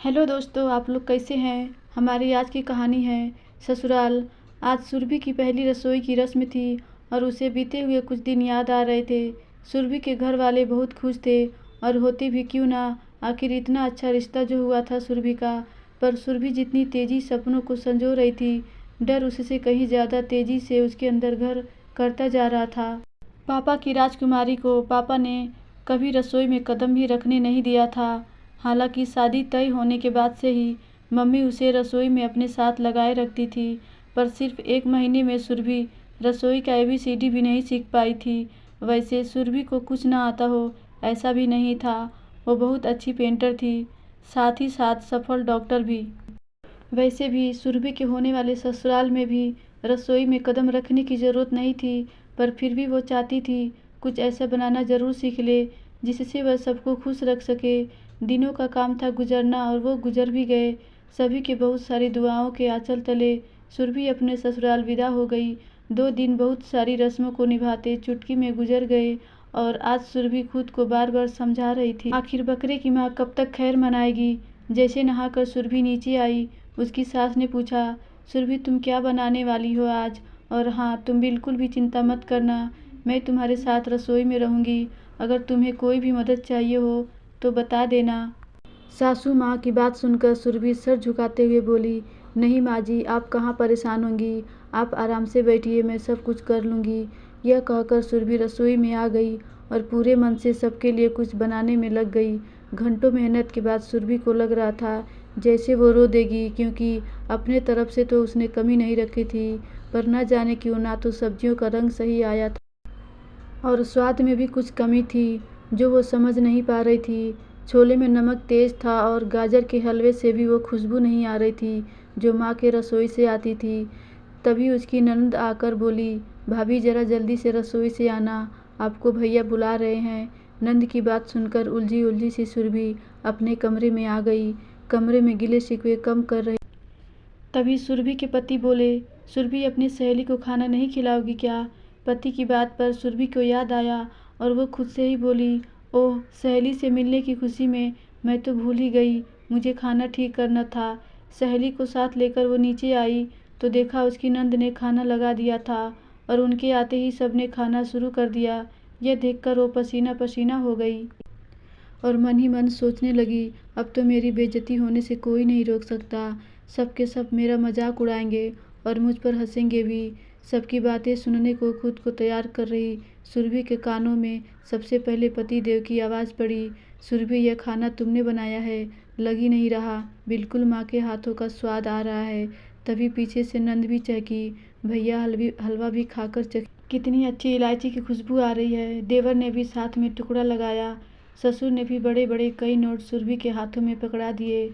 Hello दोस्तों, आप लोग कैसे हैं। हमारी आज की कहानी है ससुराल। आज सुरभि की पहली रसोई की रस्म थी और उसे बीते हुए कुछ दिन याद आ रहे थे। सुरभि के घर वाले बहुत खुश थे और होते भी क्यों ना, आखिर इतना अच्छा रिश्ता जो हुआ था सुरभि का। पर सुरभि जितनी तेजी सपनों को संजो रही थी, डर उससे कहीं ज़्यादा तेजी से उसके अंदर घर करता जा रहा था। पापा की राजकुमारी को पापा ने कभी रसोई में कदम भी रखने नहीं दिया था। हालांकि शादी तय होने के बाद से ही मम्मी उसे रसोई में अपने साथ लगाए रखती थी, पर सिर्फ 1 महीने में सुरभि रसोई का ABCD भी नहीं सीख पाई थी। वैसे सुरभि को कुछ ना आता हो ऐसा भी नहीं था, वो बहुत अच्छी पेंटर थी, साथ ही साथ सफल डॉक्टर भी। वैसे भी सुरभि के होने वाले ससुराल में भी रसोई में कदम रखने की ज़रूरत नहीं थी, पर फिर भी वो चाहती थी कुछ ऐसा बनाना ज़रूर सीख ले जिससे वह सबको खुश रख सके। दिनों का काम था गुजरना और वो गुजर भी गए। सभी के बहुत सारी दुआओं के आंचल तले सुरभि अपने ससुराल विदा हो गई। 2 दिन बहुत सारी रस्मों को निभाते चुटकी में गुजर गए और आज सुरभि खुद को बार बार समझा रही थी, आखिर बकरे की माँ कब तक खैर मनाएगी। जैसे नहाकर सुरभि नीचे आई, उसकी सास ने पूछा, सुरभि तुम क्या बनाने वाली हो आज। और हाँ, तुम बिल्कुल भी चिंता मत करना, मैं तुम्हारे साथ रसोई में रहूँगी। अगर तुम्हें कोई भी मदद चाहिए हो तो बता देना। सासू माँ की बात सुनकर सुरभि सर झुकाते हुए बोली, नहीं माँ जी, आप कहाँ परेशान होंगी, आप आराम से बैठिए, मैं सब कुछ कर लूँगी। यह कहकर सुरभि रसोई में आ गई और पूरे मन से सबके लिए कुछ बनाने में लग गई। घंटों मेहनत के बाद सुरभि को लग रहा था जैसे वो रो देगी, क्योंकि अपने तरफ से तो उसने कमी नहीं रखी थी, पर न जाने क्यों ना तो सब्जियों का रंग सही आया था और स्वाद में भी कुछ कमी थी जो वो समझ नहीं पा रही थी। छोले में नमक तेज था और गाजर के हलवे से भी वो खुशबू नहीं आ रही थी जो माँ के रसोई से आती थी। तभी उसकी ननद आकर बोली, भाभी ज़रा जल्दी से रसोई से आना, आपको भैया बुला रहे हैं। नंद की बात सुनकर उलझी उलझी सी सुरभि अपने कमरे में आ गई। कमरे में गिले शिकवे कम कर रही। तभी सुरभि के पति बोले, सुरभि अपनी सहेली को खाना नहीं खिलाओगी क्या। पति की बात पर सुरभि को याद आया और वो खुद से ही बोली, ओह, सहेली से मिलने की खुशी में मैं तो भूल ही गई, मुझे खाना ठीक करना था। सहेली को साथ लेकर वो नीचे आई तो देखा उसकी नंद ने खाना लगा दिया था और उनके आते ही सबने खाना शुरू कर दिया। यह देखकर वो पसीना पसीना हो गई और मन ही मन सोचने लगी, अब तो मेरी बेइज्जती होने से कोई नहीं रोक सकता। सब के सब मेरा मजाक उड़ाएंगे और मुझ पर हंसेंगे भी। सबकी बातें सुनने को खुद को तैयार कर रही सुरभि के कानों में सबसे पहले पति देव की आवाज़ पड़ी, सुरभि यह खाना तुमने बनाया है, लग ही नहीं रहा, बिल्कुल माँ के हाथों का स्वाद आ रहा है। तभी पीछे से नंद भी चहकी, भैया हलवा भी खाकर चखी, कितनी अच्छी इलायची की खुशबू आ रही है। देवर ने भी साथ में टुकड़ा लगाया। ससुर ने भी बड़े बड़े कई नोट सुरभि के हाथों में पकड़ा दिए।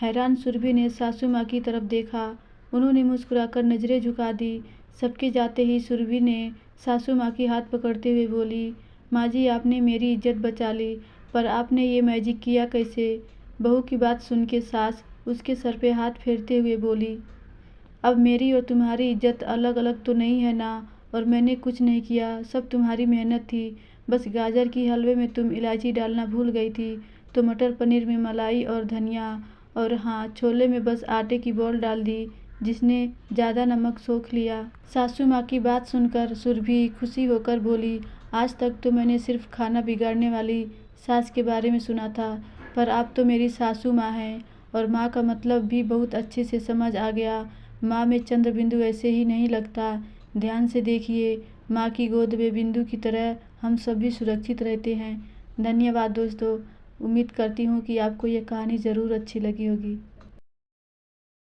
हैरान सुरभि ने सासू माँ की तरफ देखा, उन्होंने मुस्कुराकर नजरें झुका दी। सबके जाते ही सुरभि ने सासू माँ की हाथ पकड़ते हुए बोली, माँ जी, आपने मेरी इज्जत बचा ली, पर आपने ये मैजिक किया कैसे। बहू की बात सुन के सास उसके सर पे हाथ फेरते हुए बोली, अब मेरी और तुम्हारी इज्जत अलग अलग तो नहीं है ना, और मैंने कुछ नहीं किया, सब तुम्हारी मेहनत थी। बस गाजर की हलवे में तुम इलायची डालना भूल गई थी, तो मटर पनीर में मलाई और धनिया, और हाँ, छोले में बस आटे की बॉल डाल दी जिसने ज़्यादा नमक सोख लिया। सासू माँ की बात सुनकर सुरभि खुशी होकर बोली, आज तक तो मैंने सिर्फ खाना बिगाड़ने वाली सास के बारे में सुना था, पर आप तो मेरी सासू माँ हैं और माँ का मतलब भी बहुत अच्छे से समझ आ गया। माँ में चंद्र बिंदु ऐसे ही नहीं लगता, ध्यान से देखिए, माँ की गोद में बिंदु की तरह हम सभी सुरक्षित रहते हैं। धन्यवाद दोस्तों, उम्मीद करती हूँ कि आपको यह कहानी ज़रूर अच्छी लगी होगी।